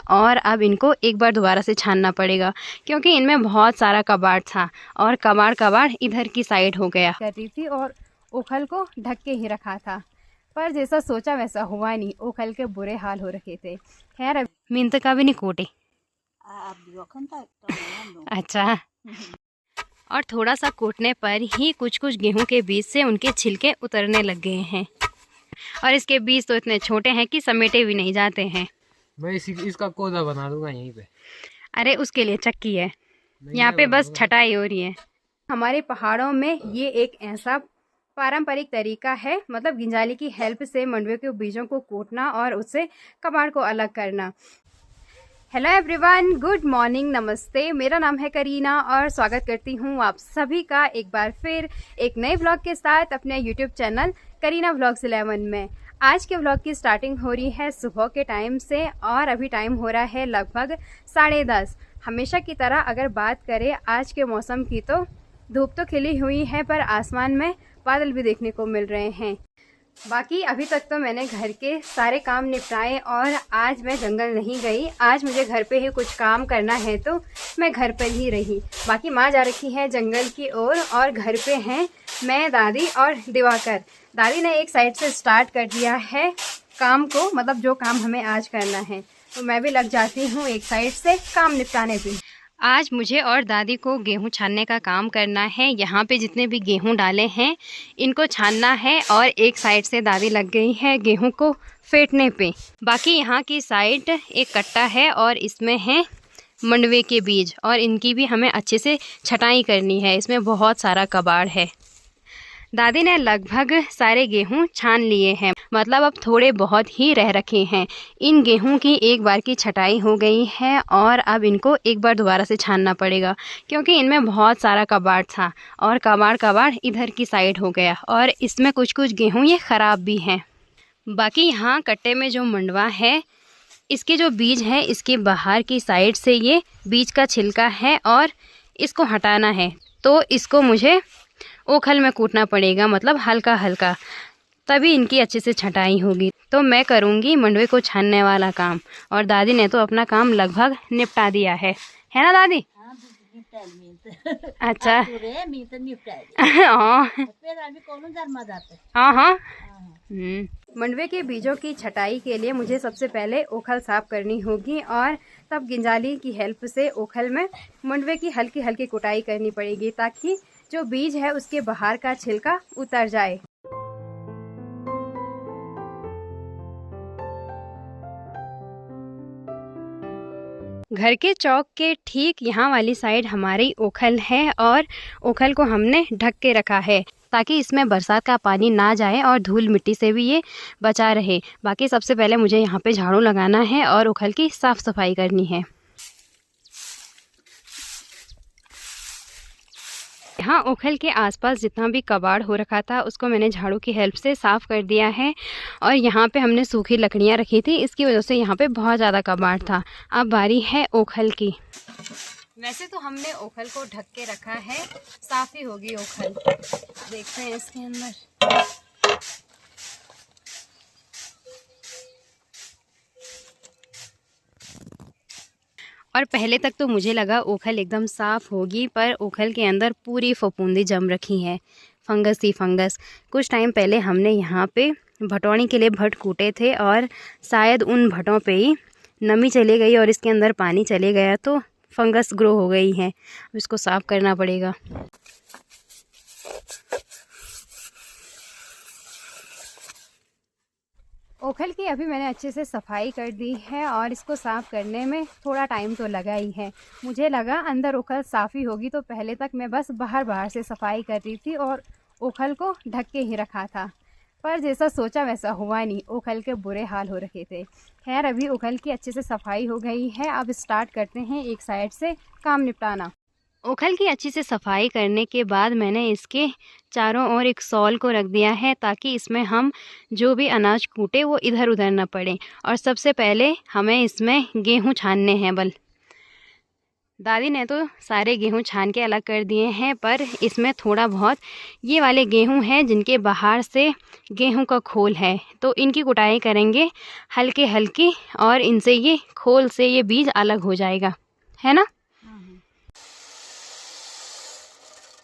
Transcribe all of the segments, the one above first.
और अब इनको एक बार दोबारा से छानना पड़ेगा क्योंकि इनमें बहुत सारा कबाड़ था और कबाड़ इधर की साइड हो गया। कर रही थी और ओखल को ढक के ही रखा था, पर जैसा सोचा वैसा हुआ नहीं। ओखल के बुरे हाल हो रखे थे। खैर अब मिंत का भी नहीं कोटे। अच्छा, और थोड़ा सा कूटने पर ही कुछ कुछ गेहूं के बीज से उनके छिलके उतरने लग गए हैं और इसके बीज तो इतने छोटे हैं कि समेटे भी नहीं जाते हैं। मैं इसका कोदा बना दूंगा यहीं पे। अरे उसके लिए चक्की है, यहाँ पे बस छटाई हो रही है। हमारे पहाड़ों में ये एक ऐसा पारंपरिक तरीका है, मतलब गिंजाली की हेल्प से मंडुवे के बीजों को कूटना और उससे कबाड़ को अलग करना। हेलो एवरीवन, गुड मॉर्निंग, नमस्ते। मेरा नाम है करीना और स्वागत करती हूँ आप सभी का एक बार फिर एक नए व्लॉग के साथ अपने यूट्यूब चैनल करीना व्लॉग्स 11 में। आज के व्लॉग की स्टार्टिंग हो रही है सुबह के टाइम से और अभी टाइम हो रहा है लगभग 10:30। हमेशा की तरह अगर बात करें आज के मौसम की तो धूप तो खिली हुई है पर आसमान में बादल भी देखने को मिल रहे हैं। बाकी अभी तक तो मैंने घर के सारे काम निपटाए और आज मैं जंगल नहीं गई। आज मुझे घर पे ही कुछ काम करना है तो मैं घर पर ही रही। बाकी माँ जा रखी है जंगल की ओर और घर पे हैं मैं, दादी और दिवाकर। दादी ने एक साइड से स्टार्ट कर दिया है काम को, मतलब जो काम हमें आज करना है, तो मैं भी लग जाती हूँ एक साइड से काम निपटाने पे। आज मुझे और दादी को गेहूं छानने का काम करना है। यहाँ पे जितने भी गेहूं डाले हैं इनको छानना है और एक साइड से दादी लग गई है गेहूं को फेंटने पे। बाकी यहाँ की साइड एक कट्टा है और इसमें है मंडुवे के बीज और इनकी भी हमें अच्छे से छटाई करनी है। इसमें बहुत सारा कबाड़ है। दादी ने लगभग सारे गेहूं छान लिए हैं, मतलब अब थोड़े बहुत ही रह रखे हैं। इन गेहूं की एक बार की छटाई हो गई है और अब इनको एक बार दोबारा से छानना पड़ेगा क्योंकि इनमें बहुत सारा कबाड़ था और कबाड़ इधर की साइड हो गया और इसमें कुछ कुछ गेहूं ये ख़राब भी हैं। बाकी यहाँ कट्टे में जो मंडवा है इसके जो बीज है इसके बाहर की साइड से ये बीज का छिलका है और इसको हटाना है, तो इसको मुझे ओखल में कूटना पड़ेगा, मतलब हल्का हल्का, तभी इनकी अच्छे से छटाई होगी। तो मैं करूँगी मंडुवे को छानने वाला काम और दादी ने तो अपना काम लगभग निपटा दिया है ना दादी? अच्छा हाँ। मंडुवे के बीजों की छटाई के लिए मुझे सबसे पहले ओखल साफ करनी होगी और तब गिंजाली की हेल्प से ओखल में मंडुवे की हल्की हल्की कुटाई करनी पड़ेगी ताकि जो बीज है उसके बाहर का छिलका उतर जाए। घर के चौक के ठीक यहाँ वाली साइड हमारी ओखल है और ओखल को हमने ढक के रखा है ताकि इसमें बरसात का पानी ना जाए और धूल मिट्टी से भी ये बचा रहे। बाकी सबसे पहले मुझे यहाँ पे झाड़ू लगाना है और ओखल की साफ सफाई करनी है। यहाँ ओखल के आसपास जितना भी कबाड़ हो रखा था उसको मैंने झाड़ू की हेल्प से साफ़ कर दिया है और यहाँ पे हमने सूखी लकड़ियाँ रखी थी, इसकी वजह से यहाँ पे बहुत ज़्यादा कबाड़ था। अब बारी है ओखल की। वैसे तो हमने ओखल को ढक के रखा है, साफ़ ही होगी ओखल। देखते हैं इसके अंदर। और पहले तक तो मुझे लगा ओखल एकदम साफ़ होगी, पर ओखल के अंदर पूरी फफूंदी जम रखी है, फंगस ही फंगस। कुछ टाइम पहले हमने यहाँ पे भटौनी के लिए भट कूटे थे और शायद उन भटों पे ही नमी चली गई और इसके अंदर पानी चले गया तो फंगस ग्रो हो गई है। अब इसको साफ़ करना पड़ेगा। ओखल की अभी मैंने अच्छे से सफाई कर दी है और इसको साफ़ करने में थोड़ा टाइम तो लगा ही है। मुझे लगा अंदर ओखल साफ़ ही होगी तो पहले तक मैं बस बाहर से सफाई कर रही थी और ओखल को ढक के ही रखा था, पर जैसा सोचा वैसा हुआ नहीं। ओखल के बुरे हाल हो रखे थे। खैर अभी ओखल की अच्छे से सफाई हो गई है। अब स्टार्ट करते हैं एक साइड से काम निपटाना। ओखल की अच्छी से सफाई करने के बाद मैंने इसके चारों ओर एक सॉल को रख दिया है ताकि इसमें हम जो भी अनाज कूटे वो इधर उधर न पड़े। और सबसे पहले हमें इसमें गेहूं छानने हैं। दादी ने तो सारे गेहूं छान के अलग कर दिए हैं, पर इसमें थोड़ा बहुत ये वाले गेहूं हैं जिनके बाहर से गेहूं का खोल है, तो इनकी कुटाई करेंगे हल्के हल्की, और इनसे ये खोल से ये बीज अलग हो जाएगा, है ना।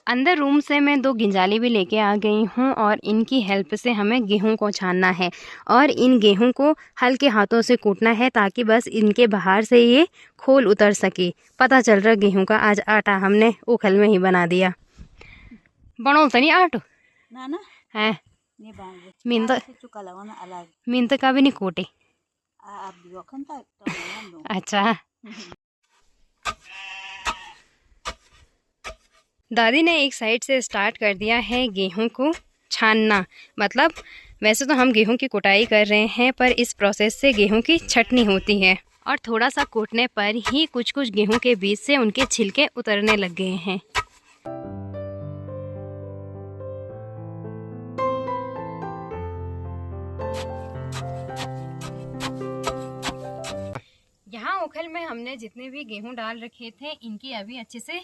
अंदर रूम से मैं 2 गिंजाली भी लेके आ गई हूँ, और इनकी हेल्प से हमें गेहूं को छानना है और इन गेहूं को हल्के हाथों से कूटना है, ताकि बस इनके बाहर से ये खोल उतर सके। पता चल रहा गेहूं का आज आटा हमने उखल में ही बना दिया। बनो तो नहीं आटो ना ना है नहीं बांध मिंत चुका लगाना अलग मिंत का भी नहीं कोटे। आप भी वखन तक तो अच्छा, दादी ने एक साइड से स्टार्ट कर दिया है गेहूं को छानना। मतलब वैसे तो हम गेहूं की कुटाई कर रहे हैं, पर इस प्रोसेस से गेहूं की छटनी होती है, और थोड़ा सा कूटने पर ही कुछ कुछ गेहूं के बीच से उनके छिलके उतरने लग गए हैं। यहाँ उखल में हमने जितने भी गेहूं डाल रखे थे, इनकी अभी अच्छे से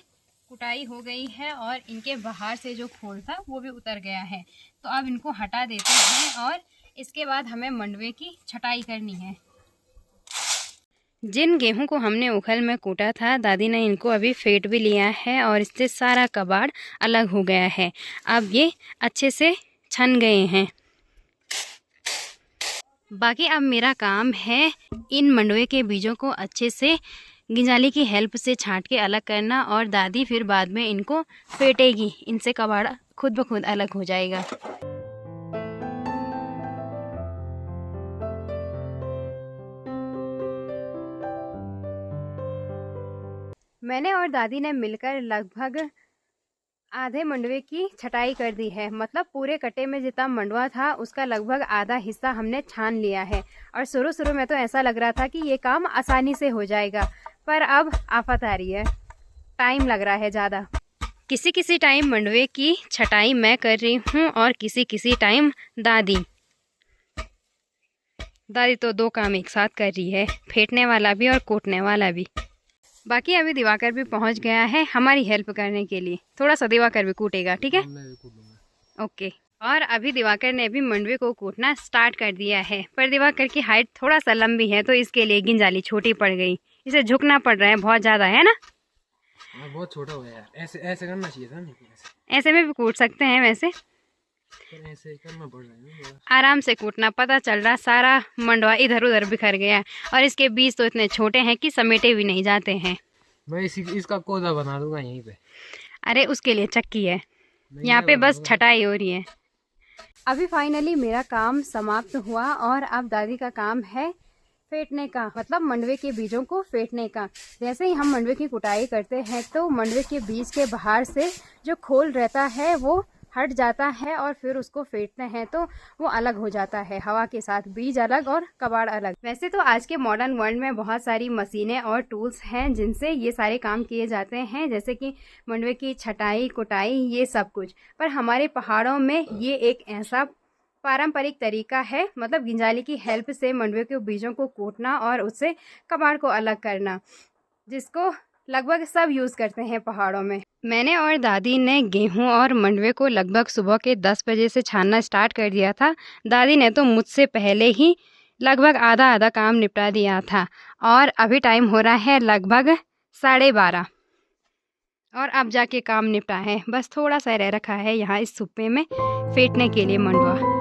कुटाई हो गई है, और इनके बाहर से जो खोल था वो भी उतर गया है। तो अब इनको हटा देते हैं, और इसके बाद हमें मंडवे की छटाई करनी है। जिन गेहूं को हमने उखल में कूटा था, दादी ने इनको अभी फेंट भी लिया है, और इससे सारा कबाड़ अलग हो गया है। अब ये अच्छे से छन गए हैं। बाकी अब मेरा काम है इन मंडवे के बीजों को अच्छे से गिंजाली की हेल्प से छांट के अलग करना, और दादी फिर बाद में इनको फेंटेगी। इनसे कबाड़ा खुद ब खुद अलग हो जाएगा। मैंने और दादी ने मिलकर लगभग आधे मंडवे की छटाई कर दी है। मतलब पूरे कट्टे में जितना मंडवा था उसका लगभग आधा हिस्सा हमने छान लिया है। और शुरू में तो ऐसा लग रहा था कि ये काम आसानी से हो जाएगा, पर अब आफत आ रही है, टाइम लग रहा है ज़्यादा। किसी किसी टाइम मंडवे की छटाई मैं कर रही हूँ, और किसी किसी टाइम दादी। दादी तो 2 काम एक साथ कर रही है, फेंटने वाला भी और कूटने वाला भी। बाकी अभी दिवाकर भी पहुंच गया है हमारी हेल्प करने के लिए। थोड़ा सा दिवाकर भी कूटेगा, ठीक है? ओके। और अभी दिवाकर ने भी मंडवे को कूटना स्टार्ट कर दिया है, पर दिवाकर की हाइट थोड़ा सा लंबी है, तो इसके लिए गिंजाली छोटी पड़ गई। इसे झुकना पड़ रहा है बहुत ज़्यादा, है ना? बहुत छोटा हो गया यार, ऐसे ऐसे करना चाहिए था। नहीं ऐसे में भी कूट सकते हैं, वैसे ऐसे करना पड़ रहा है। आराम से कूटना। पता चल रहा सारा मंडवा इधर उधर बिखर गया, और इसके बीज तो इतने छोटे हैं कि समेटे भी नहीं जाते हैं। मैं इसका कोदा बना दूंगा यहीं पे। अरे उसके लिए चक्की है, यहाँ पे बस छटाई हो रही है। अभी फाइनली मेरा काम समाप्त हुआ, और अब दादी का काम है फेंटने का, मतलब मंडवे के बीजों को फेंटने का। जैसे ही हम मंडवे की कुटाई करते हैं, तो मंडवे के बीज के बाहर से जो खोल रहता है वो हट जाता है, और फिर उसको फेंटते हैं तो वो अलग हो जाता है, हवा के साथ बीज अलग और कबाड़ अलग। वैसे तो आज के मॉडर्न वर्ल्ड में बहुत सारी मशीनें और टूल्स हैं जिनसे ये सारे काम किए जाते हैं, जैसे कि मंडवे की छटाई, कुटाई, ये सब कुछ। पर हमारे पहाड़ों में ये एक ऐसा पारंपरिक तरीका है, मतलब गिंजाली की हेल्प से मंडवे के बीजों को कूटना और उससे कबाड़ को अलग करना, जिसको लगभग सब यूज़ करते हैं पहाड़ों में। मैंने और दादी ने गेहूं और मंडवे को लगभग सुबह के 10 बजे से छानना स्टार्ट कर दिया था। दादी ने तो मुझसे पहले ही लगभग आधा आधा काम निपटा दिया था, और अभी टाइम हो रहा है लगभग 12:30, और अब जाके काम निपटा है। बस थोड़ा सा रह रखा है यहाँ इस सुप्पे में फेंटने के लिए मंडवा।